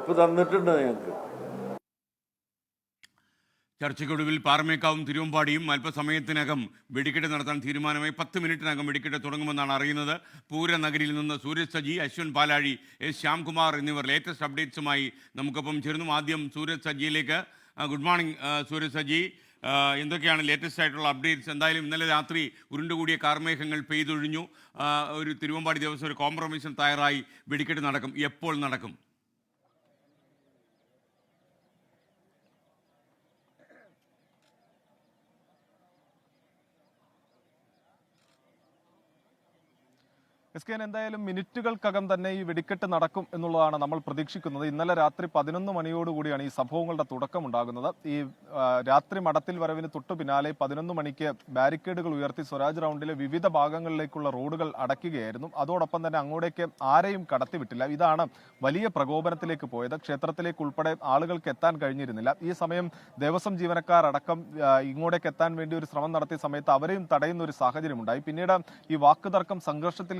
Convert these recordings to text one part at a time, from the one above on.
ഉറപ്പ് തന്നിട്ടുണ്ട് ഞങ്ങൾക്ക്. ചർച്ചയ്ക്കൊടുവിൽ പാറമേക്കാവും തിരുവമ്പാടിയും അല്പസമയത്തിനകം വെടിക്കെട്ട് നടത്താൻ തീരുമാനമായി. 10 മിനിറ്റിനകം വെടിക്കെട്ട് തുടങ്ങുമെന്നാണ് അറിയുന്നത്. പൂരനഗരിയിൽ നിന്ന് സൂരജ് സജി, അശ്വൻ പാലാഴി, എസ് ശ്യാംകുമാർ എന്നിവർ ലേറ്റസ്റ്റ് അപ്ഡേറ്റ്സുമായി നമുക്കൊപ്പം ചേർന്നു. ആദ്യം സൂരജ് സജിയിലേക്ക്. ഗുഡ് മോർണിംഗ് സൂരജ് സജി, എന്തൊക്കെയാണ് ലേറ്റസ്റ്റ് ആയിട്ടുള്ള അപ്ഡേറ്റ്സ്? എന്തായാലും ഇന്നലെ രാത്രി ഉരുണ്ടുകൂടിയ കാർമേഘങ്ങൾ പെയ്തൊഴിഞ്ഞു. ഒരു തിരുവമ്പാടി ദിവസം ഒരു കോംപ്രമൈസിന് തയ്യാറായി വെടിക്കെട്ട് നടക്കും. എപ്പോൾ നടക്കും? എന്തായാലും മിനിറ്റുകൾക്കകം തന്നെ ഈ വെടിക്കെട്ട് നടക്കും എന്നുള്ളതാണ് നമ്മൾ പ്രതീക്ഷിക്കുന്നത്. ഇന്നലെ രാത്രി 11 മണിയോടുകൂടിയാണ് ഈ സംഭവങ്ങളുടെ തുടക്കമുണ്ടാകുന്നത്. ഈ രാത്രി മടത്തിൽ വരവിന് തൊട്ടു പിന്നാലെ 11 മണിക്ക് ബാരിക്കേഡുകൾ ഉയർത്തി സ്വരാജ് റൗണ്ടിലെ വിവിധ ഭാഗങ്ങളിലേക്കുള്ള റോഡുകൾ അടയ്ക്കുകയായിരുന്നു. അതോടൊപ്പം തന്നെ അങ്ങോട്ടേക്ക് ആരെയും കടത്തിവിട്ടില്ല. ഇതാണ് വലിയ പ്രകോപനത്തിലേക്ക് പോയത്. ക്ഷേത്രത്തിലേക്ക് ഉൾപ്പെടെ ആളുകൾക്ക് എത്താൻ കഴിഞ്ഞിരുന്നില്ല. ഈ സമയം ദേവസ്വം ജീവനക്കാരടക്കം ഇങ്ങോട്ടേക്ക് എത്താൻ വേണ്ടി ഒരു ശ്രമം നടത്തിയ സമയത്ത് അവരെയും തടയുന്ന ഒരു സാഹചര്യമുണ്ടായി. പിന്നീട് ഈ വാക്കുതർക്കം സംഘർഷത്തിൽ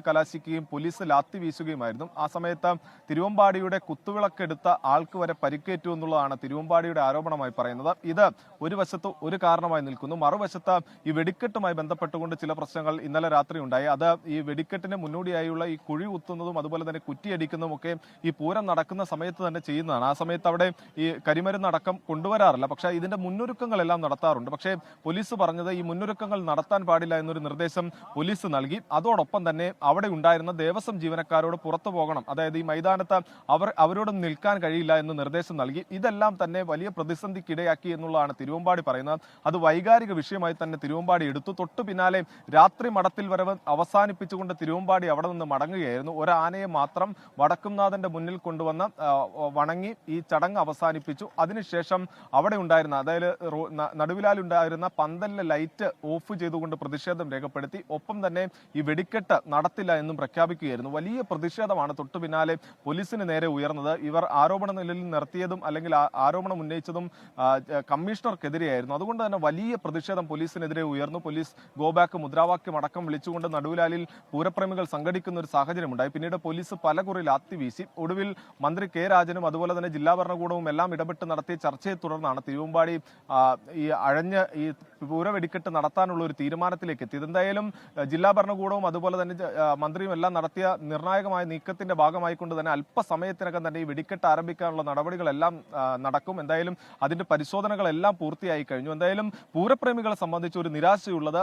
പോലീസ് ലാത്തി വീശുകയുമായിരുന്നു. ആ സമയത്ത് തിരുവമ്പാടിയുടെ കുത്തുവിളക്കെടുത്ത ആൾക്ക് വരെ പരിക്കേറ്റു എന്നുള്ളതാണ് തിരുവമ്പാടിയുടെ ആരോപണമായി പറയുന്നത്. ഇത് ഒരു വശത്ത് ഒരു കാരണമായി നിൽക്കുന്നു. മറുവശത്ത് ഈ വെടിക്കെട്ടുമായി ബന്ധപ്പെട്ടുകൊണ്ട് ചില പ്രശ്നങ്ങൾ ഇന്നലെ രാത്രി ഉണ്ടായി. അത് ഈ വെടിക്കെട്ടിന് മുന്നോടിയായുള്ള ഈ കുഴി കുത്തുന്നതും അതുപോലെ തന്നെ കുറ്റിയടിക്കുന്നതും ഒക്കെ ഈ പൂരം നടക്കുന്ന സമയത്ത് തന്നെ ചെയ്യുന്നതാണ്. ആ സമയത്ത് അവിടെ ഈ കരിമരുന്നടക്കം കൊണ്ടുവരാറില്ല. പക്ഷേ ഇതിന്റെ മുന്നൊരുക്കങ്ങളെല്ലാം നടത്താറുണ്ട്. പക്ഷേ പോലീസ് പറഞ്ഞത് ഈ മുന്നൊരുക്കങ്ങൾ നടത്താൻ പാടില്ല എന്നൊരു നിർദ്ദേശം പോലീസ് നൽകി. അതോടൊപ്പം തന്നെ അവിടെ ഉണ്ടായിരുന്ന ദേവസ്വം ജീവനക്കാരോട് പുറത്തു പോകണം, അതായത് ഈ മൈതാനത്ത് അവരോട് നിൽക്കാൻ കഴിയില്ല എന്ന് നിർദ്ദേശം നൽകി. ഇതെല്ലാം തന്നെ വലിയ പ്രതിസന്ധിക്കിടയാക്കി എന്നുള്ളതാണ് തിരുവമ്പാടി പറയുന്നത്. അത് വൈകാരിക വിഷയമായി തന്നെ തിരുവമ്പാടി എടുത്തു. തൊട്ടു പിന്നാലെ രാത്രി മടത്തിൽ വരവ് അവസാനിപ്പിച്ചുകൊണ്ട് തിരുവമ്പാടി അവിടെ നിന്ന് മടങ്ങുകയായിരുന്നു. ഒരാനയെ മാത്രം വടക്കുംനാഥന്റെ മുന്നിൽ കൊണ്ടുവന്ന് വണങ്ങി ഈ ചടങ്ങ് അവസാനിപ്പിച്ചു. അതിനുശേഷം അവിടെ ഉണ്ടായിരുന്ന, അതായത് നടുവിലാലുണ്ടായിരുന്ന പന്തലിലെ ലൈറ്റ് ഓഫ് ചെയ്തുകൊണ്ട് പ്രതിഷേധം രേഖപ്പെടുത്തി. ഒപ്പം തന്നെ ഈ വെടിക്കെട്ട് നടത്തില്ല എന്നും പ്രഖ്യാപിക്കുകയായിരുന്നു. വലിയ പ്രതിഷേധമാണ് തൊട്ടു പിന്നാലെ പോലീസിന് നേരെ ഉയർന്നത്. ഇവർ ആരോപണ നിലയിൽ നിർത്തിയതും അല്ലെങ്കിൽ ആരോപണം ഉന്നയിച്ചതും കമ്മീഷണർക്കെതിരെയായിരുന്നു. അതുകൊണ്ട് തന്നെ വലിയ പ്രതിഷേധം പോലീസിനെതിരെ ഉയർന്നു. പോലീസ് ഗോ ബാക്ക് മുദ്രാവാക്യം അടക്കം വിളിച്ചുകൊണ്ട് നടുവിലാലിൽ പൂരപ്രേമികൾ സംഘടിക്കുന്ന ഒരു സാഹചര്യമുണ്ടായി. പിന്നീട് പോലീസ് പലകുറി ലാത്തി വീശി. ഒടുവിൽ മന്ത്രി കെ രാജനും അതുപോലെ തന്നെ ജില്ലാ ഭരണകൂടവും എല്ലാം ഇടപെട്ട് നടത്തിയ ചർച്ചയെ തുടർന്നാണ് തിരുവമ്പാടി ഈ അഴഞ്ഞ് ഈ പൂര വെടിക്കെട്ട് നടത്താനുള്ള ഒരു തീരുമാനത്തിലേക്ക് എത്തിയത്. എന്തായാലും ജില്ലാ ഭരണകൂടവും അതുപോലെ തന്നെ മന്ത്രിയും എല്ലാം നടത്തിയ നിർണായകമായ നീക്കത്തിന്റെ ഭാഗമായിക്കൊണ്ട് തന്നെ അല്പസമയത്തിനകം തന്നെ ഈ വെടിക്കെട്ട് ആരംഭിക്കാനുള്ള നടപടികളെല്ലാം നടക്കും. എന്തായാലും അതിന്റെ പരിശോധനകളെല്ലാം പൂർത്തിയായി കഴിഞ്ഞു. എന്തായാലും പൂരപ്രേമികളെ സംബന്ധിച്ച് ഒരു നിരാശയുള്ളത്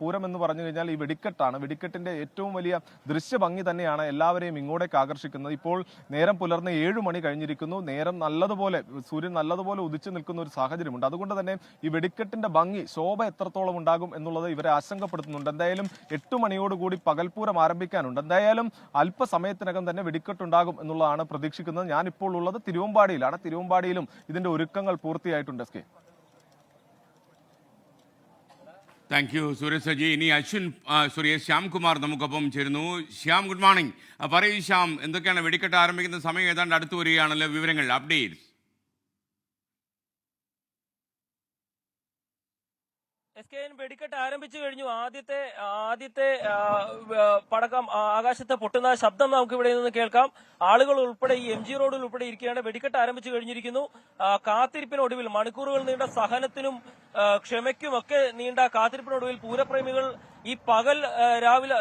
പൂരം എന്ന് പറഞ്ഞു കഴിഞ്ഞാൽ ഈ വെടിക്കെട്ടാണ്. വെടിക്കെട്ടിന്റെ ഏറ്റവും വലിയ ദൃശ്യഭംഗി തന്നെയാണ് എല്ലാവരെയും ഇങ്ങോട്ടേക്ക് ആകർഷിക്കുന്നത്. ഇപ്പോൾ നേരം പുലർന്ന് 7 മണി കഴിഞ്ഞിരിക്കുന്നു. നേരം നല്ലതുപോലെ, സൂര്യൻ നല്ലതുപോലെ ഉദിച്ചു നിൽക്കുന്ന ഒരു സാഹചര്യമുണ്ട്. അതുകൊണ്ട് തന്നെ ഈ വെടിക്കെട്ടിന്റെ ഭംഗി, ശോഭ എത്രത്തോളം ഉണ്ടാകും എന്നുള്ളത് ഇവരെ ആശങ്കപ്പെടുത്തുന്നുണ്ട്. എന്തായാലും 8 മണിയോടുകൂടി പകൽപൂരം ആരംഭിക്കാനുണ്ട്. എന്തായാലും അല്പസമയത്തിനകം തന്നെ വെടിക്കെട്ടുണ്ടാകും എന്നുള്ളതാണ് പ്രതീക്ഷിക്കുന്നത്. ഞാനിപ്പോൾ ഉള്ളത് തിരുവമ്പാടിയിലാണ്. തിരുവമ്പാടിയിലും ഇതിന്റെ ഒരുക്കങ്ങൾ പൂർത്തിയായിട്ടുണ്ട്. Thank you Sooraj Saji. ഇനി ശ്യാംകുമാർ നമുക്കൊപ്പം ചേരുന്നു. Shyam, good morning. പറയൂ ശ്യാം, എന്തൊക്കെയാണ്? വെടിക്കെട്ട് ആരംഭിക്കുന്ന സമയം ഏതാണ്ട് അടുത്തു വരികയാണല്ലോ. വിവരങ്ങൾ, അപ്ഡേറ്റ്സ്. വെടിക്കെട്ട് ആരംഭിച്ചു കഴിഞ്ഞു. ആദ്യത്തെ പടക്കം ആകാശത്ത് പൊട്ടുന്ന ശബ്ദം നമുക്ക് ഇവിടെ നിന്ന് കേൾക്കാം. ആളുകൾ ഉൾപ്പെടെ ഈ MG റോഡിൽ ഉൾപ്പെടെ ഇരിക്കുകയാണ്. വെടിക്കെട്ട് ആരംഭിച്ചു കഴിഞ്ഞിരിക്കുന്നു. കാത്തിരിപ്പിനൊടുവിൽ, മണിക്കൂറുകൾ നീണ്ട സഹനത്തിനും ക്ഷമയ്ക്കുമൊക്കെ നീണ്ട കാത്തിരിപ്പിനൊടുവിൽ പൂരപ്രേമികൾ ഈ രാവിലെ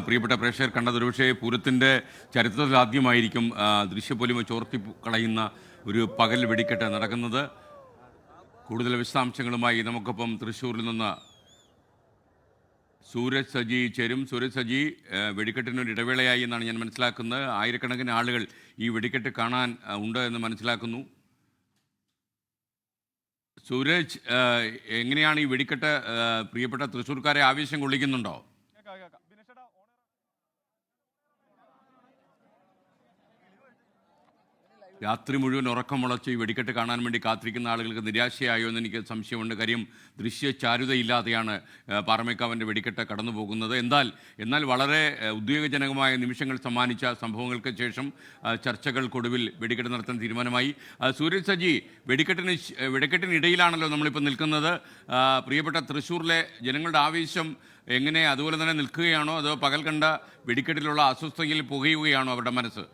പ്രിയപ്പെട്ട പ്രേക്ഷകർ കണ്ടത് ഒരുപക്ഷേ പൂരത്തിൻ്റെ ചരിത്രത്തിൽ ആദ്യമായിരിക്കും ദൃശ്യപ്പൊലിമ ചോർത്തി കളയുന്ന ഒരു പകൽ വെടിക്കെട്ട് നടക്കുന്നത്. കൂടുതൽ വിശദാംശങ്ങളുമായി നമുക്കൊപ്പം തൃശ്ശൂരിൽ നിന്ന് സൂരജ് സജി ചേരും. സൂരജ് സജി, വെടിക്കെട്ടിനൊരു ഇടവേളയായി എന്നാണ് ഞാൻ മനസ്സിലാക്കുന്നത്. ആയിരക്കണക്കിന് ആളുകൾ ഈ വെടിക്കെട്ട് കാണാൻ ഉണ്ട് എന്ന് മനസ്സിലാക്കുന്നു. സൂരജ്, എങ്ങനെയാണ് ഈ വെടിക്കെട്ട് പ്രിയപ്പെട്ട തൃശ്ശൂർക്കാരെ ആവേശം കൊള്ളിക്കുന്നുണ്ടോ? രാത്രി മുഴുവൻ ഉറക്കം മുളച്ച് ഈ വെടിക്കെട്ട് കാണാൻ വേണ്ടി കാത്തിരിക്കുന്ന ആളുകൾക്ക് നിരാശയായോ എന്ന് എനിക്ക് സംശയമുണ്ട്. കാര്യം ദൃശ്യചാരുതയില്ലാതെയാണ് പാറമേക്കാവിൻ്റെ വെടിക്കെട്ട് കടന്നു പോകുന്നത്. എന്നാൽ വളരെ ഉദ്വേഗജനകമായ നിമിഷങ്ങൾ സമ്മാനിച്ച സംഭവങ്ങൾക്ക് ശേഷം ചർച്ചകൾക്കൊടുവിൽ വെടിക്കെട്ട് നടത്താൻ തീരുമാനമായി. സൂരജ് സജി, വെടിക്കെട്ടിനിടയിലാണല്ലോ നമ്മളിപ്പോൾ നിൽക്കുന്നത്. പ്രിയപ്പെട്ട തൃശ്ശൂരിലെ ജനങ്ങളുടെ ആവേശം എങ്ങനെ അതുപോലെ തന്നെ നിൽക്കുകയാണോ, അതോ പകൽ കണ്ട വെടിക്കെട്ടിലുള്ള അസ്വസ്ഥതയിൽ പുകയുകയാണോ അവരുടെ മനസ്സ്?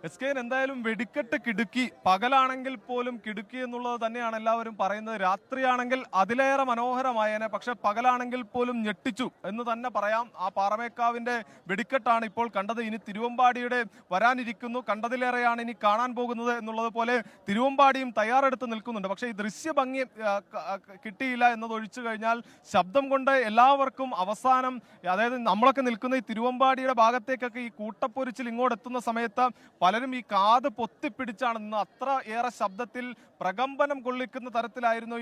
SK എന്തായാലും വെടിക്കെട്ട് കിടുക്കി, പകലാണെങ്കിൽ പോലും കിടുക്കി എന്നുള്ളത് തന്നെയാണ് എല്ലാവരും പറയുന്നത്. രാത്രിയാണെങ്കിൽ അതിലേറെ മനോഹരമായേനെ, പക്ഷെ പകലാണെങ്കിൽ പോലും ഞെട്ടിച്ചു എന്ന് തന്നെ പറയാം. ആ പാറമേക്കാവിന്റെ വെടിക്കെട്ടാണ് ഇപ്പോൾ കണ്ടത്. ഇനി തിരുവമ്പാടിയുടെ വരാനിരിക്കുന്നു, കണ്ടതിലേറെയാണ് ഇനി കാണാൻ പോകുന്നത് എന്നുള്ളത് പോലെ തിരുവമ്പാടിയും തയ്യാറെടുത്ത് നിൽക്കുന്നുണ്ട്. പക്ഷേ ഈ ദൃശ്യഭംഗി കിട്ടിയില്ല എന്നത് ഒഴിച്ചു കഴിഞ്ഞാൽ ശബ്ദം കൊണ്ട് എല്ലാവർക്കും അവസാനം, അതായത് നമ്മളൊക്കെ നിൽക്കുന്ന ഈ തിരുവമ്പാടിയുടെ ഭാഗത്തേക്കൊക്കെ ഈ കൂട്ടപ്പൊരിച്ചിൽ ഇങ്ങോട്ടെത്തുന്ന സമയത്ത് പലരും ഈ കാത് പൊത്തിപ്പിടിച്ചാണ് നിന്ന്. അത്ര ഏറെ ശബ്ദത്തിൽ പ്രകമ്പനം കൊള്ളിക്കുന്ന തരത്തിലായിരുന്നു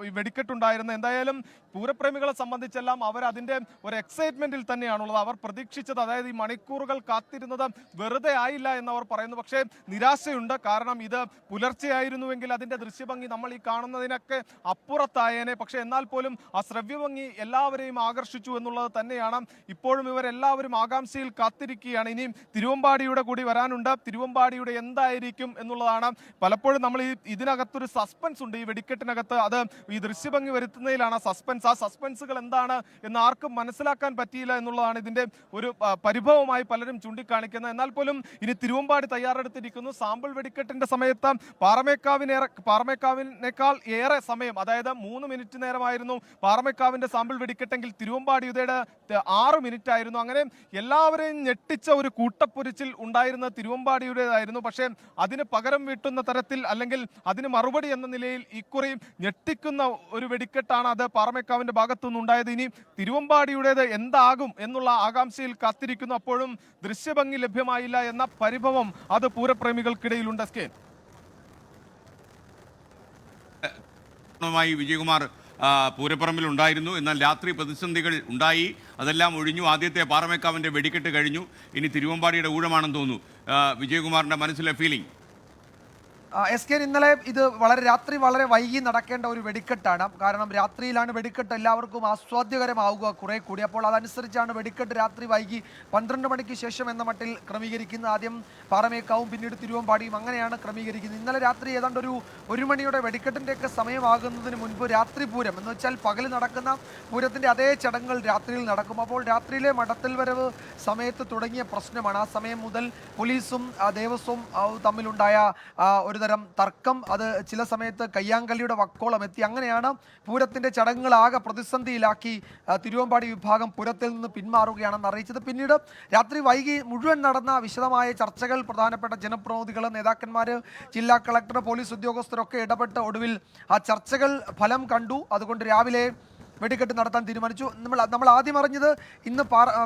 ഈ വെടിക്കെട്ടുണ്ടായിരുന്നത്. എന്തായാലും പൂരപ്രേമികളെ സംബന്ധിച്ചെല്ലാം അവർ അതിൻ്റെ ഒരു എക്സൈറ്റ്മെന്റിൽ തന്നെയാണുള്ളത്. അവർ പ്രതീക്ഷിച്ചത്, അതായത് ഈ മണിക്കൂറുകൾ കാത്തിരുന്നത് വെറുതെ ആയില്ല എന്നവർ പറയുന്നു. പക്ഷേ നിരാശയുണ്ട്. കാരണം ഇത് പുലർച്ചെയായിരുന്നുവെങ്കിൽ അതിൻ്റെ ദൃശ്യഭംഗി നമ്മൾ ഈ കാണുന്നതിനൊക്കെ അപ്പുറത്തായേനെ. പക്ഷേ എന്നാൽ പോലും ആ ശ്രവ്യഭംഗി എല്ലാവരെയും ആകർഷിച്ചു എന്നുള്ളത് തന്നെയാണ്. ഇപ്പോഴും ഇവരെല്ലാവരും ആകാംക്ഷയിൽ കാത്തിരിക്കുകയാണ്. ഇനിയും തിരുവമ്പാടിയുടെ കൂടി വരാനുണ്ട്. തിരുവമ്പാടിയുടെ എന്തായിരിക്കും എന്നുള്ളതാണ്. പലപ്പോഴും നമ്മൾ ഇതിനകത്തൊരു സസ്പെൻസ് ഉണ്ട് ഈ വെടിക്കെട്ടിനകത്ത്. അത് ഈ ദൃശ്യഭംഗി വരുത്തുന്നതിലാണ് സസ്പെൻസ്. ആ സസ്പെൻസുകൾ എന്താണ് എന്ന് ആർക്കും മനസ്സിലാക്കാൻ പറ്റിയില്ല എന്നുള്ളതാണ് ഇതിന്റെ ഒരു പരിഭവമായി പലരും ചൂണ്ടിക്കാണിക്കുന്നത്. എന്നാൽ പോലും ഇനി തിരുവമ്പാടി തയ്യാറെടുത്തിരിക്കുന്നു. സാമ്പിൾ വെടിക്കെട്ടിന്റെ സമയത്ത് പാറമേക്കാവിനേക്കാൾ ഏറെ സമയം, അതായത് 3 മിനിറ്റ് നേരമായിരുന്നു പാറമേക്കാവിന്റെ സാമ്പിൾ വെടിക്കെട്ടെങ്കിൽ തിരുവമ്പാടിയുടെ 6 മിനിറ്റ് ആയിരുന്നു. അങ്ങനെ എല്ലാവരെയും ഞെട്ടിച്ച ഒരു കൂട്ടപ്പൊരിച്ചിൽ ഉണ്ടായിരുന്ന തിരുവമ്പാടിയുടേതായിരുന്നു. പക്ഷേ അതിന് പകരം വീട്ടുന്ന തരത്തിൽ, അല്ലെങ്കിൽ അതിന് മറുപടി എന്ന നിലയിൽ ഇക്കുറി ഞെട്ടിക്കുന്ന ഒരു വെടിക്കെട്ടാണ് അത് പാറമേക്കാവിന്റെ ഭാഗത്തുനിന്നുണ്ടായത്. ഇനി തിരുവമ്പാടിയുടേത് എന്താകും എന്നുള്ള ആകാംക്ഷയിൽ കാത്തിരിക്കുന്നു. അപ്പോഴും ദൃശ്യഭംഗി ലഭ്യമായില്ല എന്ന പരിഭവം അത് പൂരപ്രേമികൾക്കിടയിലുണ്ട്. വിജയകുമാർ പൂരപ്പറമ്പിൽ ഉണ്ടായിരുന്നു. എന്നാൽ രാത്രി പ്രതിസന്ധികൾ ഉണ്ടായി, അതെല്ലാം ഒഴിഞ്ഞു. ആദ്യത്തെ പാറമേക്കാവിൻ്റെ വെടിക്കെട്ട് കഴിഞ്ഞു. ഇനി തിരുവമ്പാടിയുടെ ഊഴമാണെന്ന് തോന്നുന്നു. വിജയകുമാറിൻ്റെ മനസ്സിലെ ഫീലിംഗ്? SK, ഇന്നലെ ഇത് രാത്രി വളരെ വൈകി നടക്കേണ്ട ഒരു വെടിക്കെട്ടാണ്. കാരണം രാത്രിയിലാണ് വെടിക്കെട്ട് എല്ലാവർക്കും ആസ്വാദ്യകരമാവുക കുറെ കൂടി. അപ്പോൾ അതനുസരിച്ചാണ് വെടിക്കെട്ട് രാത്രി വൈകി 12 മണിക്ക് ശേഷം എന്ന മട്ടിൽ ക്രമീകരിക്കുന്നത്. ആദ്യം പാറമേക്കാവും പിന്നീട് തിരുവമ്പാടിയും അങ്ങനെയാണ് ക്രമീകരിക്കുന്നത്. ഇന്നലെ രാത്രി ഏതാണ്ട് ഒരു മണിയുടെ വെടിക്കെട്ടിൻ്റെയൊക്കെ സമയമാകുന്നതിന് മുൻപ് രാത്രി പൂരം എന്ന് വെച്ചാൽ പകൽ നടക്കുന്ന പൂരത്തിൻ്റെ അതേ ചടങ്ങുകൾ രാത്രിയിൽ നടക്കും. അപ്പോൾ രാത്രിയിലെ മടത്തിൽ വരവ് സമയത്ത് തുടങ്ങിയ പ്രശ്നമാണ്. ആ സമയം മുതൽ പോലീസും ദേവസ്വവും തമ്മിലുണ്ടായ ഒരു തരം തർക്കം, അത് ചില സമയത്ത് കയ്യാങ്കളിയുടെ വക്കോളം എത്തി. അങ്ങനെയാണ് പൂരത്തിൻ്റെ ചടങ്ങുകളാകെ പ്രതിസന്ധിയിലാക്കി തിരുവമ്പാടി വിഭാഗം പൂരത്തിൽ നിന്ന് പിന്മാറുകയാണെന്ന് അറിയിച്ചത്. പിന്നീട് രാത്രി വൈകി മുഴുവൻ നടന്ന വിശദമായ ചർച്ചകൾ പ്രധാനപ്പെട്ട ജനപ്രതിനിധികൾ, നേതാക്കന്മാർ, ജില്ലാ കളക്ടർ, പോലീസ് ഉദ്യോഗസ്ഥരൊക്കെ ഇടപെട്ട ഒടുവിൽ ആ ചർച്ചകൾ ഫലം കണ്ടു. അതുകൊണ്ട് രാവിലെ വെടിക്കെട്ട് നടത്താൻ തീരുമാനിച്ചു. നമ്മൾ ആദ്യം അറിഞ്ഞത് ഇന്ന്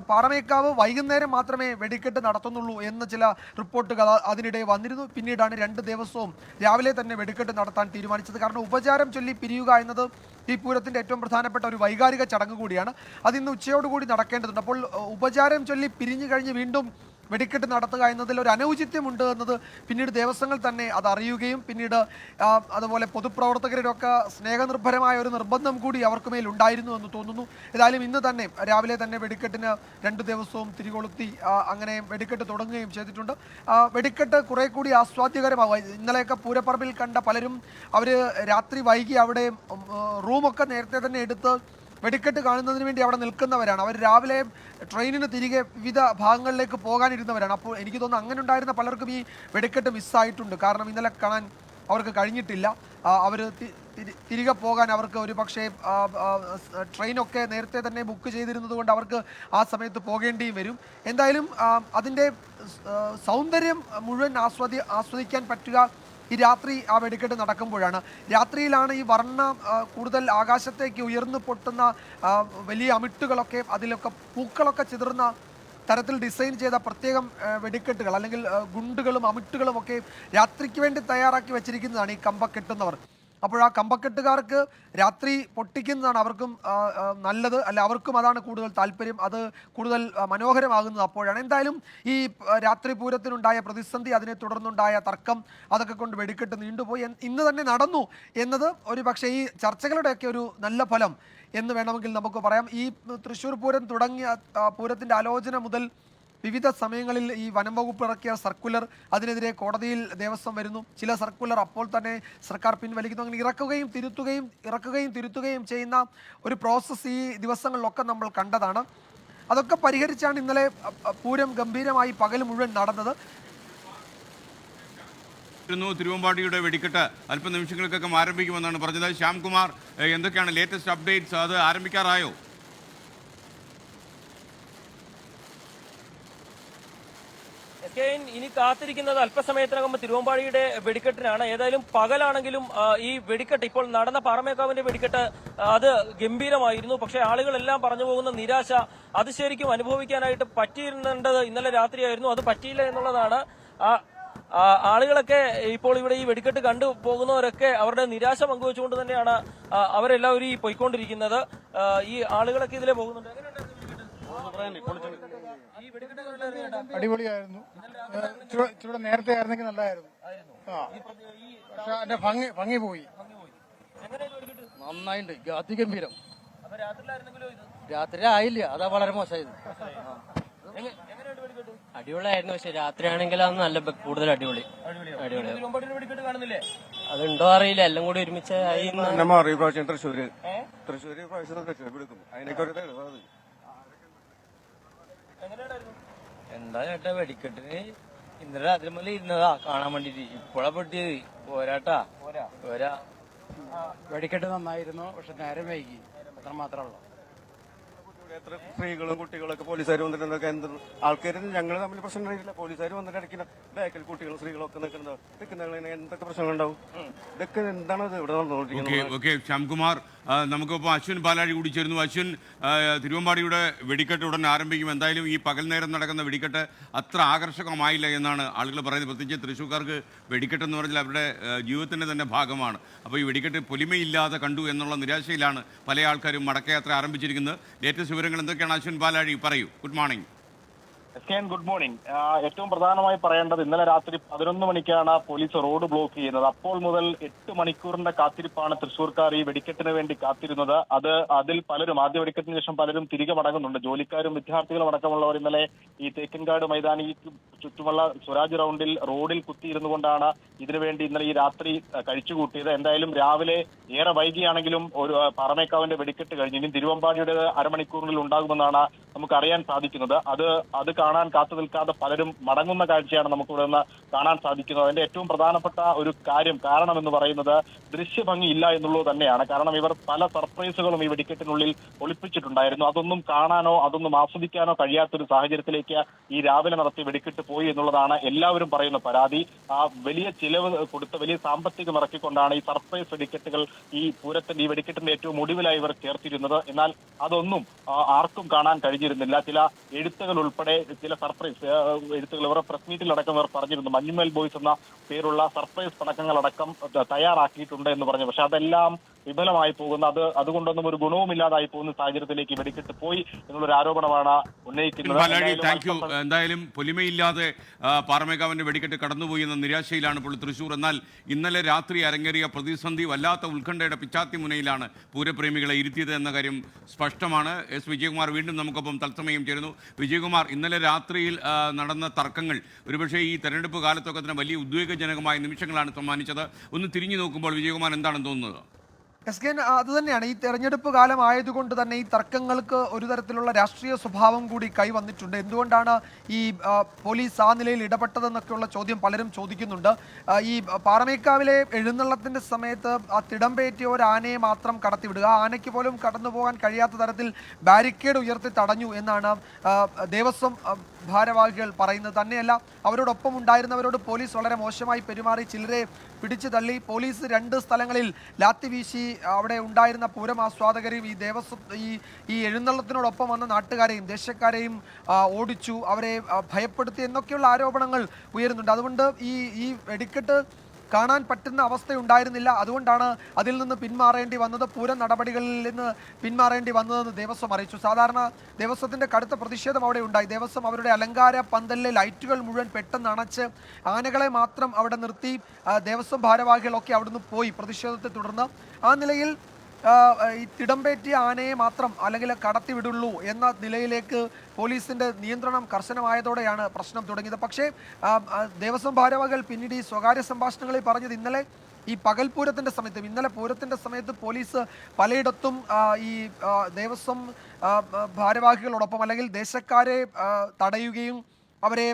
പാറമേക്കാവ് വൈകുന്നേരം മാത്രമേ വെടിക്കെട്ട് നടത്തുന്നുള്ളൂ എന്ന് ചില റിപ്പോർട്ടുകൾ അതിനിടെ വന്നിരുന്നു. പിന്നീടാണ് 2 ദിവസവും രാവിലെ തന്നെ വെടിക്കെട്ട് നടത്താൻ തീരുമാനിച്ചത്. കാരണം ഉപചാരം ചൊല്ലി പിരിയുക എന്നത് ഈ പൂരത്തിൻ്റെ ഏറ്റവും പ്രധാനപ്പെട്ട ഒരു വൈകാരിക ചടങ്ങ് കൂടിയാണ്. അതിന്ന് ഉച്ചയോടുകൂടി നടക്കേണ്ടതുണ്ട്. അപ്പോൾ ഉപചാരം ചൊല്ലി പിരിഞ്ഞു കഴിഞ്ഞ് വീണ്ടും വെടിക്കെട്ട് നടത്തുക എന്നതിൽ ഒരു അനൗചിത്യമുണ്ട് എന്നത് പിന്നീട് ദേവസ്വങ്ങൾ തന്നെ അത് അറിയുകയും പിന്നീട് അതുപോലെ പൊതുപ്രവർത്തകരുടെയൊക്കെ സ്നേഹനിർഭരമായ ഒരു നിർബന്ധം കൂടി അവർക്ക് മേൽ ഉണ്ടായിരുന്നു എന്ന് തോന്നുന്നു. ഏതായാലും ഇന്ന് തന്നെ രാവിലെ തന്നെ വെടിക്കെട്ടിന് 2 ദിവസവും തിരികൊളുത്തി അങ്ങനെ വെടിക്കെട്ട് തുടങ്ങുകയും ചെയ്തിട്ടുണ്ട്. വെടിക്കെട്ട് കുറെ കൂടി ആസ്വാദ്യകരമാവുക. ഇന്നലെയൊക്കെ പൂരപ്പറമ്പിൽ കണ്ട പലരും അവർ രാത്രി വൈകി അവിടെ റൂമൊക്കെ നേരത്തെ തന്നെ എടുത്ത് വെടിക്കെട്ട് കാണുന്നതിന് വേണ്ടി അവിടെ നിൽക്കുന്നവരാണ്. അവർ രാവിലെ ട്രെയിനിന് തിരികെ വിവിധ ഭാഗങ്ങളിലേക്ക് പോകാനിരുന്നവരാണ്. അപ്പോൾ എനിക്ക് തോന്നുന്നു അങ്ങനെ ഉണ്ടായിരുന്ന പലർക്കും ഈ വെടിക്കെട്ട് മിസ്സായിട്ടുണ്ട്. കാരണം ഇന്നലെ കാണാൻ അവർക്ക് കഴിഞ്ഞിട്ടില്ല. അവർ തിരികെ പോകാൻ അവർക്ക് ഒരു പക്ഷേ ട്രെയിനൊക്കെ നേരത്തെ തന്നെ ബുക്ക് ചെയ്തിരുന്നത് കൊണ്ട് അവർക്ക് ആ സമയത്ത് പോകേണ്ടിയും വരും. എന്തായാലും അതിൻ്റെ സൗന്ദര്യം മുഴുവൻ ആസ്വദിക്കാൻ പറ്റുക ഈ രാത്രി ആ വെടിക്കെട്ട് നടക്കുമ്പോഴാണ്. രാത്രിയിലാണ് ഈ കൂടുതൽ ആകാശത്തേക്ക് ഉയർന്നു പൊട്ടുന്ന വലിയ അമിട്ടുകളൊക്കെ, അതിലൊക്കെ പൂക്കളൊക്കെ ചിതറുന്ന തരത്തിൽ ഡിസൈൻ ചെയ്ത പ്രത്യേകം വെടിക്കെട്ടുകൾ അല്ലെങ്കിൽ ഗുണ്ടുകളും അമിട്ടുകളും ഒക്കെ രാത്രിക്ക് വേണ്ടി തയ്യാറാക്കി വെച്ചിരിക്കുന്നതാണ് ഈ കമ്പ കെട്ടുന്നവർ. അപ്പോൾ ആ കമ്പക്കെട്ടുകാർക്ക് രാത്രി പൊട്ടിക്കുന്നതാണ് അവർക്കും നല്ലത്, അല്ല അവർക്കും അതാണ് കൂടുതൽ താല്പര്യം, അത് കൂടുതൽ മനോഹരമാകുന്നത് അപ്പോഴാണ്. എന്തായാലും ഈ രാത്രി പൂരത്തിനുണ്ടായ പ്രതിസന്ധി, അതിനെ തുടർന്നുണ്ടായ തർക്കം, അതൊക്കെ കൊണ്ട് വെടിക്കെട്ട് നീണ്ടുപോയി. ഇന്ന് തന്നെ നടന്നു എന്നത് ഒരു പക്ഷേ ഈ ചർച്ചകളുടെയൊക്കെ ഒരു നല്ല ഫലം എന്ന് വേണമെങ്കിൽ നമുക്ക് പറയാം. ഈ തൃശ്ശൂർ പൂരം തുടങ്ങിയ പൂരത്തിൻ്റെ ആലോചന മുതൽ വിവിധ സമയങ്ങളിൽ ഈ വനം വകുപ്പ് ഇറക്കിയ സർക്കുലർ, അതിനെതിരെ കോടതിയിൽ ദേവസ്വം വരുന്നു. ചില സർക്കുലർ അപ്പോൾ തന്നെ സർക്കാർ പിൻവലിക്കുന്നു. അങ്ങനെ ഇറക്കുകയും തിരുത്തുകയും ചെയ്യുന്ന ഒരു പ്രോസസ്സ് ഈ ദിവസങ്ങളിലൊക്കെ നമ്മൾ കണ്ടതാണ്. അതൊക്കെ പരിഹരിച്ചാണ് ഇന്നലെ പൂരം ഗംഭീരമായി പകൽ മുഴുവൻ നടന്നത്. തിരുവമ്പാടിയുടെ വെടിക്കെട്ട് അല്പനിമിഷങ്ങൾക്കൊക്കെ ആരംഭിക്കുമെന്നാണ് പറഞ്ഞത്. ശ്യാംകുമാർ, എന്തൊക്കെയാണ് ലേറ്റസ്റ്റ് അപ്ഡേറ്റ്സ്? അത് ആരംഭിക്കാറായോ? ഇനി കാത്തിരിക്കുന്നത് അല്പസമയത്തിനകം തിരുവമ്പാടിയുടെ വെടിക്കെട്ടിനാണ്. ഏതായാലും പകലാണെങ്കിലും ഈ വെടിക്കെട്ട്, ഇപ്പോൾ നടന്ന പാറമേക്കാവിന്റെ വെടിക്കെട്ട് അത് ഗംഭീരമായിരുന്നു. പക്ഷേ ആളുകളെല്ലാം പറഞ്ഞു പോകുന്ന നിരാശ, അത് ശരിക്കും അനുഭവിക്കാനായിട്ട് പറ്റിയിരുന്നത് ഇന്നലെ രാത്രിയായിരുന്നു. അത് പറ്റിയില്ല എന്നുള്ളതാണ്. ആളുകളൊക്കെ ഇപ്പോൾ ഇവിടെ ഈ വെടിക്കെട്ട് കണ്ടു പോകുന്നവരൊക്കെ അവരുടെ നിരാശ പങ്കുവെച്ചുകൊണ്ട് തന്നെയാണ് അവരെല്ലാവരും ഈ പോയിക്കൊണ്ടിരിക്കുന്നത്. ഈ ആളുകളൊക്കെ ഇതിലെ പോകുന്നുണ്ട്. അടിപൊളിയായിരുന്നു. ഇച്ചിരി നേരത്തെ ആയിരുന്നെങ്കിൽ നല്ലതായിരുന്നു. പക്ഷെ അതിന്റെ ഭംഗി പോയി. നന്നായിട്ടുണ്ട്, അതിഗംഭീരം. രാത്രി ആയില്ല, അതാ വളരെ മോശമായത്. അടിപൊളിയായിരുന്നു. പക്ഷെ രാത്രിയാണെങ്കിൽ അത് നല്ല കൂടുതൽ അടിപൊളി. അതുണ്ടോ അറിയില്ല, എല്ലാം കൂടി ഒരുമിച്ച് ആയി. തൃശ്ശൂര് വിളിക്കും അതിനൊക്കെ എന്താ ചേട്ടാ, വെടിക്കെട്ടിന് ഇന്നലെ രാത്രി മുതൽ ഇരുന്നതാ കാണാൻ വേണ്ടിട്ട്. ഇപ്പോഴാ പൊട്ടിയത്. പോരാട്ടാ, പോരാ. വെടിക്കെട്ട് നന്നായിരുന്നു, പക്ഷെ നേരം വൈകി, അത്ര മാത്രമേ ഉള്ളൂ. എത്ര സ്ത്രീകളും കുട്ടികളൊക്കെ പോലീസുകാർ വന്നിട്ടുണ്ടൊക്കെ ആൾക്കാർ ഞങ്ങൾ തമ്മിൽ പ്രശ്നം ഉണ്ടായിട്ടില്ല. പോലീസുകാർ വന്നിട്ട് ഇടയ്ക്കുന്ന ബാക്കിൽ കുട്ടികളും സ്ത്രീകളും ഒക്കെ നിൽക്കുന്ന എന്തൊക്കെ പ്രശ്നങ്ങളുണ്ടാവും. ഇതൊക്കെ എന്താണ് ഇവിടെ നടന്നുകൊണ്ടിരിക്കുന്നത്? ശ്യാംകുമാർ, നമുക്കിപ്പോൾ അശ്വിൻ പാലാഴി കൂടി ചേരുന്നു. അശ്വിൻ, തിരുവമ്പാടിയുടെ വെടിക്കെട്ട് ഉടൻ ആരംഭിക്കും. എന്തായാലും ഈ പകൽ നേരം നടക്കുന്ന വെടിക്കെട്ട് അത്ര ആകർഷകമായില്ല എന്നാണ് ആളുകൾ പറയുന്നത്. പ്രത്യേകിച്ച് തൃശ്ശൂർക്കാർക്ക് വെടിക്കെട്ട് എന്ന് പറഞ്ഞാൽ അവരുടെ ജീവിതത്തിൻ്റെ തന്നെ ഭാഗമാണ്. അപ്പോൾ ഈ വെടിക്കെട്ട് പൊലിമയില്ലാതെ കണ്ടു എന്നുള്ള നിരാശയിലാണ് പല ആൾക്കാരും മടക്കയാത്ര ആരംഭിച്ചിരിക്കുന്നത്. ലേറ്റസ്റ്റ് വിവരങ്ങൾ എന്തൊക്കെയാണ് അശ്വിൻ പാലാഴി? പറയൂ. Good morning. Good morning. ഏറ്റവും പ്രധാനമായി പറയേണ്ടത്, ഇന്നലെ രാത്രി 11 മണിക്കാണ് പോലീസ് റോഡ് ബ്ലോക്ക് ചെയ്യുന്നത്. അപ്പോൾ മുതൽ 8 മണിക്കൂറിന്റെ കാത്തിരിപ്പാണ് തൃശ്ശൂർക്കാർ ഈ വെടിക്കെട്ടിന് വേണ്ടി കാത്തിരുന്നത്. അതിൽ പലരും ആദ്യ വെടിക്കെട്ടിന് ശേഷം പലരും തിരികെ മടങ്ങുന്നുണ്ട്. ജോലിക്കാരും വിദ്യാർത്ഥികളും അടക്കമുള്ളവർ ഇന്നലെ ഈ തേക്കിൻകാട് മൈതാനി ചുറ്റുമുള്ള സ്വരാജ് റൗണ്ടിൽ റോഡിൽ കുത്തിയിരുന്നു കൊണ്ടാണ് ഇതിനുവേണ്ടി ഇന്നലെ ഈ രാത്രി കഴിച്ചുകൂട്ടിയത്. എന്തായാലും രാവിലെ ഏറെ വൈകിയാണെങ്കിലും ഒരു പാറമേക്കാവിന്റെ വെടിക്കെട്ട് കഴിഞ്ഞു. ഇനി തിരുവമ്പാടിയുടെ അരമണിക്കൂറിനുള്ളിൽ ഉണ്ടാകുമെന്നാണ് നമുക്ക് അറിയാൻ സാധിക്കുന്നത്. അത് കാണാൻ കാത്തു നിൽക്കാതെ പലരും മടങ്ങുന്ന കാഴ്ചയാണ് നമുക്ക് ഇവിടെ നിന്ന് കാണാൻ സാധിക്കുന്നത്. അതിന്റെ ഏറ്റവും പ്രധാനപ്പെട്ട ഒരു കാരണം എന്ന് പറയുന്നത് ദൃശ്യഭംഗി ഇല്ല എന്നുള്ളത് തന്നെയാണ്. കാരണം ഇവർ പല സർപ്രൈസുകളും ഈ വെടിക്കെട്ടിനുള്ളിൽ ഒളിപ്പിച്ചിട്ടുണ്ടായിരുന്നു. അതൊന്നും കാണാനോ അതൊന്നും ആസ്വദിക്കാനോ കഴിയാത്തൊരു സാഹചര്യത്തിലേക്ക് ഈ രാവിലെ നടത്തിയ വെടിക്കെട്ട് പോയി എന്നുള്ളതാണ് എല്ലാവരും പറയുന്ന പരാതി. വലിയ ചിലവ് കൊടുത്ത് വലിയ സാമ്പത്തികം ഇറക്കിക്കൊണ്ടാണ് ഈ സർപ്രൈസ് വെടിക്കെട്ടുകൾ ഈ വെടിക്കെട്ടിന്റെ ഏറ്റവും ഒടുവിലായി ഇവർ ചേർത്തിരുന്നത്. എന്നാൽ അതൊന്നും ആർക്കും കാണാൻ കഴിഞ്ഞിരുന്നില്ല. ചില എഴുത്തുകൾ ഉൾപ്പെടെ ചില സർപ്രൈസ് എഴുത്തുകൾ ഇവരുടെ പ്രസ് മീറ്റിലടക്കം ഇവർ പറഞ്ഞിരുന്നു. മഞ്ഞുമേൽ ബോയ്സ് എന്ന പേരുള്ള സർപ്രൈസ് പടക്കങ്ങളടക്കം തയ്യാറാക്കിയിട്ടുണ്ട് എന്ന് പറഞ്ഞു. പക്ഷെ അതെല്ലാം വിഫലമായി പോകുന്ന, അതുകൊണ്ടൊന്നും ഒരു ഗുണവുമില്ലാതായി പോകുന്ന സാഹചര്യത്തിലേക്ക് വെടിക്കെട്ട് പോയി എന്നുള്ളൊരു ആരോപണമാണ് ഉന്നയിക്കുന്നത്. എന്തായാലും പൊലിമയില്ലാതെ പാറമേക്കാവിന്റെ വെടിക്കെട്ട് കടന്നുപോയി എന്ന നിരാശയിലാണ് ഇപ്പോൾ തൃശ്ശൂർ. എന്നാൽ ഇന്നലെ രാത്രി അരങ്ങേറിയ പ്രതിസന്ധി വല്ലാത്ത ഉത്കണ്ഠയുടെ പിച്ചാത്തി മുനയിലാണ് പൂരപ്രേമികളെ ഇരുത്തിയത് എന്ന കാര്യം സ്പഷ്ടമാണ്. എസ് വിജയകുമാർ വീണ്ടും നമുക്കൊപ്പം തത്സമയം ചേരുന്നു. വിജയകുമാർ, ഇന്നലെ രാത്രിയിൽ നടന്ന തർക്കങ്ങൾ ഒരുപക്ഷെ ഈ തെരഞ്ഞെടുപ്പ് കാലത്തൊക്കെ തന്നെ വലിയ ഉദ്വേഗജനകമായ നിമിഷങ്ങളാണ് സമ്മാനിച്ചത്. ഒന്ന് തിരിഞ്ഞു നോക്കുമ്പോൾ വിജയകുമാർ എന്താണ് തോന്നുന്നത്? അത് തന്നെയാണ്. ഈ തെരഞ്ഞെടുപ്പ് കാലം ആയതുകൊണ്ട് തന്നെ ഈ തർക്കങ്ങൾക്ക് ഒരു തരത്തിലുള്ള രാഷ്ട്രീയ സ്വഭാവം കൂടി കൈവന്നിട്ടുണ്ട്. എന്തുകൊണ്ടാണ് ഈ പോലീസ് ആ നിലയിൽ ഇടപെട്ടതെന്നൊക്കെയുള്ള ചോദ്യം പലരും ചോദിക്കുന്നുണ്ട്. ഈ പാറമേക്കാവിലെ എഴുന്നള്ളത്തിന്റെ സമയത്ത് ആ തിടമ്പേറ്റിയ ഒരു ആനയെ മാത്രം കടത്തിവിടുക, ആ ആനയ്ക്ക് പോലും കടന്നു പോകാൻ കഴിയാത്ത തരത്തിൽ ബാരിക്കേഡ് ഉയർത്തി തടഞ്ഞു എന്നാണ് ദേവസ്വം ഭാരവാഹികൾ പറയുന്നത്. തന്നെയല്ല, അവരോടൊപ്പം ഉണ്ടായിരുന്നവരോട് പോലീസ് വളരെ മോശമായി പെരുമാറി, ചിലരെ പിടിച്ചു തള്ളി. പോലീസ് 2 സ്ഥലങ്ങളിൽ ലാത്തി വീശി അവിടെ ഉണ്ടായിരുന്ന പൂരം ആസ്വാദകരെയും ഈ ദേവസ്വം ഈ എഴുന്നള്ളത്തിനോടൊപ്പം വന്ന നാട്ടുകാരെയും ദേശക്കാരെയും ഓടിച്ചു, അവരെ ഭയപ്പെടുത്തി എന്നൊക്കെയുള്ള ആരോപണങ്ങൾ ഉയരുന്നുണ്ട്. അതുകൊണ്ട് ഈ വെടിക്കെട്ട് കാണാൻ പറ്റുന്ന അവസ്ഥയുണ്ടായിരുന്നില്ല. അതുകൊണ്ടാണ് അതിൽ നിന്ന് പിന്മാറേണ്ടി വന്നത്, പൂരം നടപടികളിൽ നിന്ന് പിന്മാറേണ്ടി വന്നതെന്ന് ദേവസ്വം അറിയിച്ചു. സാധാരണ ദേവസ്വത്തിന്റെ കടുത്ത പ്രതിഷേധം അവിടെ ഉണ്ടായി. ദേവസ്വം അവരുടെ അലങ്കാര പന്തലിലെ ലൈറ്റുകൾ മുഴുവൻ പെട്ടെന്ന് അണച്ച് ആനകളെ മാത്രം അവിടെ നിർത്തി. ദേവസ്വം ഭാരവാഹികളൊക്കെ അവിടുന്ന് പോയി പ്രതിഷേധത്തെ തുടർന്ന്. ആ നിലയിൽ ഈ തിടമ്പേറ്റിയ ആനയെ മാത്രം അല്ലെങ്കിൽ കടത്തിവിടുള്ളൂ എന്ന നിലയിലേക്ക് പോലീസിന്റെ നിയന്ത്രണം കർശനമായതോടെയാണ് പ്രശ്നം തുടങ്ങിയത്. പക്ഷേ ദേവസ്വം ഭാരവാഹികൾ പിന്നീട് ഈ സ്വകാര്യ സംഭാഷണങ്ങളിൽ പറഞ്ഞത് ഇന്നലെ ഈ പകൽപൂരത്തിന്റെ സമയത്തും ഇന്നലെ പൂരത്തിന്റെ സമയത്ത് പോലീസ് പലയിടത്തും ഈ ദേവസ്വം ഭാരവാഹികളോടൊപ്പം അല്ലെങ്കിൽ ദേശക്കാരെ തടയുകയും അവരെ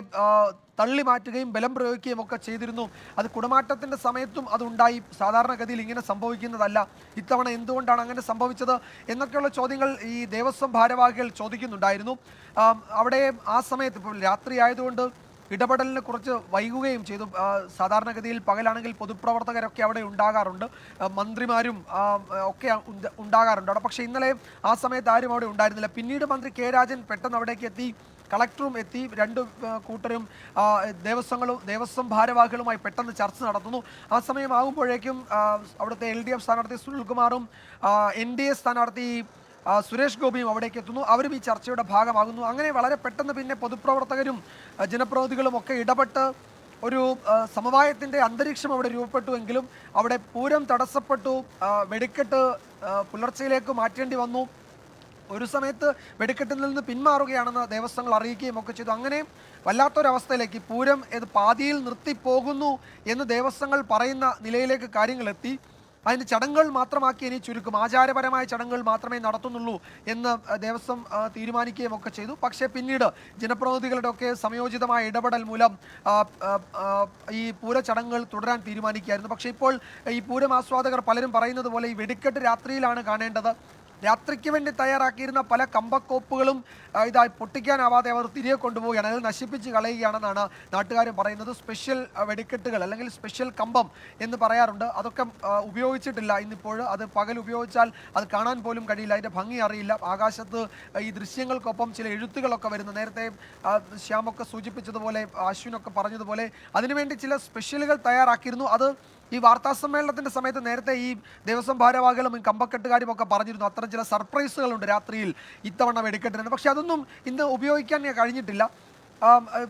തള്ളി മാറ്റുകയും ബലം പ്രയോഗിക്കുകയും ഒക്കെ ചെയ്തിരുന്നു. അത് കുടമാറ്റത്തിന്റെ സമയത്തും അതുണ്ടായി. സാധാരണഗതിയിൽ ഇങ്ങനെ സംഭവിക്കുന്നതല്ല. ഇത്തവണ എന്തുകൊണ്ടാണ് അങ്ങനെ സംഭവിച്ചത് എന്നൊക്കെയുള്ള ചോദ്യങ്ങൾ ഈ ദേവസ്വം ഭാരവാഹികൾ ചോദിക്കുന്നുണ്ടായിരുന്നു. അവിടെ ആ സമയത്ത് ഇപ്പോൾ രാത്രി ആയതുകൊണ്ട് ഇടപെടലിന് കുറച്ച് വൈകുകയും ചെയ്തു. സാധാരണഗതിയിൽ പകലാണെങ്കിൽ പൊതുപ്രവർത്തകരൊക്കെ അവിടെ ഉണ്ടാകാറുണ്ട്, മന്ത്രിമാരും ഒക്കെ ഉണ്ടാകാറുണ്ട് അവിടെ. പക്ഷേ ഇന്നലെ ആ സമയത്ത് ആരും അവിടെ ഉണ്ടായിരുന്നില്ല. പിന്നീട് മന്ത്രി കെ രാജൻ പെട്ടെന്ന് അവിടേക്ക് എത്തി, കളക്ടറും എത്തി. 2 കൂട്ടരും ദേവസ്വം ഭാരവാഹികളുമായി പെട്ടെന്ന് ചർച്ച നടത്തുന്നു. ആ സമയമാകുമ്പോഴേക്കും അവിടുത്തെ LDF സ്ഥാനാർത്ഥി സുനിൽകുമാറും NDA സ്ഥാനാർത്ഥി സുരേഷ് ഗോപിയും അവിടേക്ക് എത്തുന്നു. അവരും ഈ ചർച്ചയുടെ ഭാഗമാകുന്നു. അങ്ങനെ വളരെ പെട്ടെന്ന് പിന്നെ പൊതുപ്രവർത്തകരും ജനപ്രതിനിധികളും ഒക്കെ ഇടപെട്ട് ഒരു സമവായത്തിൻ്റെ അന്തരീക്ഷം അവിടെ രൂപപ്പെട്ടുവെങ്കിലും അവിടെ പൂരം തടസ്സപ്പെട്ടു. വെടിക്കെട്ട് പുലർച്ചയിലേക്ക് മാറ്റേണ്ടി വന്നു. ഒരു സമയത്ത് വെടിക്കെട്ടിൽ നിന്ന് പിന്മാറുകയാണെന്ന് ദേവസ്വങ്ങൾ അറിയിക്കുകയും ഒക്കെ ചെയ്തു. അങ്ങനെ വല്ലാത്തൊരവസ്ഥയിലേക്ക് പൂരം പാതിയിൽ നിർത്തിപ്പോകുന്നു എന്ന് ദേവസ്വങ്ങൾ പറയുന്ന നിലയിലേക്ക് കാര്യങ്ങളെത്തി. അതിന് ചടങ്ങുകൾ മാത്രമാക്കി ഇനി ചുരുക്കും, ആചാരപരമായ ചടങ്ങുകൾ മാത്രമേ നടത്തുന്നുള്ളൂ എന്ന് ദേവസ്വം തീരുമാനിക്കുകയും ഒക്കെ ചെയ്തു. പക്ഷേ പിന്നീട് ജനപ്രതിനിധികളുടെ ഒക്കെ സംയോജിതമായ ഇടപെടൽ മൂലം ഈ പൂരചടങ്ങുകൾ തുടരാൻ തീരുമാനിക്കുകയായിരുന്നു. പക്ഷേ ഇപ്പോൾ ഈ പൂരം ആസ്വാദകർ പലരും പറയുന്നത് പോലെ ഈ വെടിക്കെട്ട് രാത്രിയിലാണ് കാണേണ്ടത്. രാത്രിക്ക് വേണ്ടി തയ്യാറാക്കിയിരുന്ന പല കമ്പക്കോപ്പുകളും ഇതായി പൊട്ടിക്കാനാവാതെ അവർ തിരികെ കൊണ്ടുപോവുകയാണ്, അത് നശിപ്പിച്ച് കളയുകയാണെന്നാണ് നാട്ടുകാർ പറയുന്നത്. സ്പെഷ്യൽ വെടിക്കെട്ടുകൾ അല്ലെങ്കിൽ സ്പെഷ്യൽ കമ്പം എന്ന് പറയാറുണ്ട്, അതൊക്കെ ഉപയോഗിച്ചിട്ടില്ല ഇന്നിപ്പോൾ. അത് പകൽ ഉപയോഗിച്ചാൽ അത് കാണാൻ പോലും കഴിയില്ല, അതിൻ്റെ ഭംഗി അറിയില്ല. ആകാശത്ത് ഈ ദൃശ്യങ്ങൾക്കൊപ്പം ചില എഴുത്തുകളൊക്കെ വരുന്നു. നേരത്തെ ശ്യാമൊക്കെ സൂചിപ്പിച്ചതുപോലെ, അശ്വിനൊക്കെ പറഞ്ഞതുപോലെ അതിനുവേണ്ടി ചില സ്പെഷ്യലുകൾ തയ്യാറാക്കിയിരുന്നു. അത് ഈ വാർത്താ സമ്മേളനത്തിന്റെ സമയത്ത് നേരത്തെ ഈ ദേവസ്വം ഭാരവാഹികളും കമ്പക്കെട്ടുകാരും ഒക്കെ പറഞ്ഞിരുന്നു അത്തരം ചില സർപ്രൈസുകളുണ്ട് രാത്രിയിൽ ഇത്തവണ വെടിക്കെട്ടിന്. പക്ഷെ അതൊന്നും ഇന്ന് ഉപയോഗിക്കാൻ കഴിഞ്ഞിട്ടില്ല.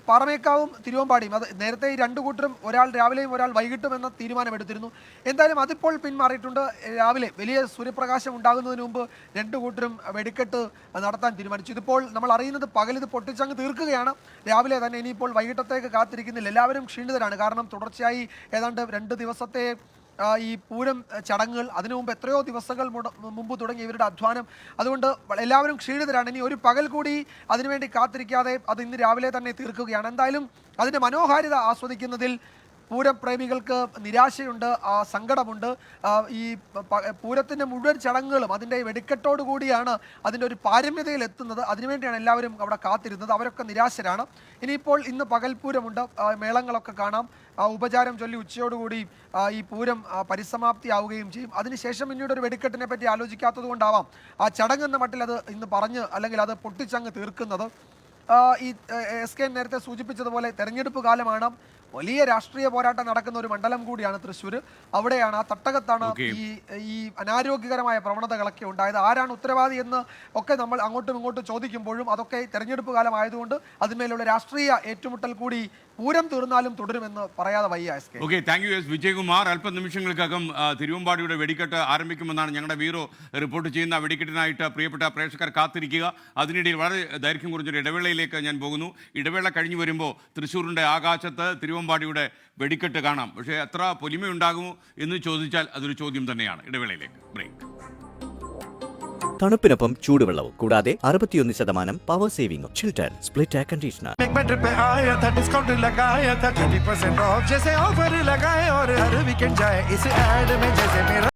പാറമേക്കാവും തിരുവമ്പാടിയും അത് നേരത്തെ ഈ 2 കൂട്ടരും ഒരാൾ രാവിലെയും ഒരാൾ വൈകിട്ടും എന്ന തീരുമാനമെടുത്തിരുന്നു. എന്തായാലും അതിപ്പോൾ പിന്മാറിയിട്ടുണ്ട്. രാവിലെ വലിയ സൂര്യപ്രകാശം ഉണ്ടാകുന്നതിന് മുമ്പ് 2 കൂട്ടരും വെടിക്കെട്ട് നടത്താൻ തീരുമാനിച്ചു. ഇതിപ്പോൾ നമ്മൾ അറിയുന്നത് പകൽ ഇത് പൊട്ടിച്ചങ്ങ് തീർക്കുകയാണ്, രാവിലെ തന്നെ. ഇനിയിപ്പോൾ വൈകിട്ടത്തേക്ക് കാത്തിരിക്കുന്നില്ല. എല്ലാവരും ക്ഷീണിതരാണ്. കാരണം തുടർച്ചയായി ഏതാണ്ട് 2 ദിവസത്തെ ഈ പൂരം ചടങ്ങുകൾ, അതിനു മുമ്പ് എത്രയോ ദിവസങ്ങൾ മുമ്പ് തുടങ്ങി ഇവരുടെ അധ്വാനം. അതുകൊണ്ട് എല്ലാവരും ക്ഷീണിതരാണ്. ഇനി ഒരു പകൽ കൂടി അതിനുവേണ്ടി കാത്തിരിക്കാതെ അത് ഇന്ന് രാവിലെ തന്നെ തീർക്കുകയാണ്. എന്തായാലും അതിൻ്റെ മനോഹാരിത ആസ്വദിക്കുന്നതിൽ പൂരപ്രേമികൾക്ക് നിരാശയുണ്ട്, സങ്കടമുണ്ട്. ഈ പൂരത്തിൻ്റെ മുഴുവൻ ചടങ്ങുകളും അതിൻ്റെ വെടിക്കെട്ടോടു കൂടിയാണ് അതിൻ്റെ ഒരു പാരമ്യതയിൽ എത്തുന്നത്. അതിനുവേണ്ടിയാണ് എല്ലാവരും അവിടെ കാത്തിരുന്നത്. അവരൊക്കെ നിരാശരാണ്. ഇനിയിപ്പോൾ ഇന്ന് പകൽപൂരമുണ്ട്, മേളങ്ങളൊക്കെ കാണാം. ഉപചാരം ചൊല്ലി ഉച്ചയോടുകൂടി ഈ പൂരം പരിസമാപ്തിയാവുകയും ചെയ്യും. അതിനുശേഷം പിന്നീട് ഒരു വെടിക്കെട്ടിനെ പറ്റി ആലോചിക്കാത്തത് കൊണ്ടാവാം ആ ചടങ്ങെന്ന മട്ടിൽ അത് ഇന്ന് പറഞ്ഞ് അല്ലെങ്കിൽ അത് പൊട്ടിച്ചങ്ങ് തീർക്കുന്നത്. ഈ SK നേരത്തെ സൂചിപ്പിച്ചതുപോലെ തെരഞ്ഞെടുപ്പ് കാലമാണ്. വലിയ രാഷ്ട്രീയ പോരാട്ടം നടക്കുന്ന ഒരു മണ്ഡലം കൂടിയാണ് തൃശ്ശൂർ. അവിടെയാണ്, ആ തട്ടകത്താണ് ഈ അനാരോഗ്യകരമായ പ്രവണതകളൊക്കെ ഉണ്ടായത്. ആരാണ് ഉത്തരവാദി എന്ന് ഒക്കെ നമ്മൾ അങ്ങോട്ടും ഇങ്ങോട്ടും ചോദിക്കുമ്പോഴും അതൊക്കെ തെരഞ്ഞെടുപ്പ് കാലമായതുകൊണ്ട് അതിന്മേലുള്ള രാഷ്ട്രീയ ഏറ്റുമുട്ടൽ കൂടി പൂരം തീർന്നാലും തുടരുമെന്ന് പറയാതെ വയ്യ S K. Okay, thank you S Vijayakumar. അല്പനിമിഷങ്ങൾക്കകം തിരുവമ്പാടിയുടെ വെടിക്കെട്ട് ആരംഭിക്കുമെന്നാണ് ഞങ്ങളുടെ ബ്യൂറോ റിപ്പോർട്ട് ചെയ്യുന്ന. വെടിക്കെട്ടിനായിട്ട് പ്രിയപ്പെട്ട പ്രേക്ഷകർ കാത്തിരിക്കുക. അതിനിടയിൽ വളരെ ദൈർഘ്യം കുറഞ്ഞൊരു ഇടവേളയിലേക്ക് ഞാൻ പോകുന്നു. ഇടവേള കഴിഞ്ഞു വരുമ്പോൾ തൃശ്ശൂരിൻ്റെ ആകാശത്ത് തിരുവമ്പാടിയുടെ വെടിക്കെട്ട് കാണാം. പക്ഷേ എത്ര പൊലിമയുണ്ടാകുമോ എന്ന് ചോദിച്ചാൽ അതൊരു ചോദ്യം തന്നെയാണ്. ഇടവേളയിലേക്ക് ബ്രേക്ക്. തണുപ്പിനൊപ്പം ചൂടുവെള്ളവും കൂടാതെ 61% പവർ സേവിംഗും. Chilton split air conditioner. पे आया था डिस्काउंट लगाया था 30% ऑफ जैसे ऑफर लगाए और हर वीकेंड जाए इस ऐड में जैसे मेरा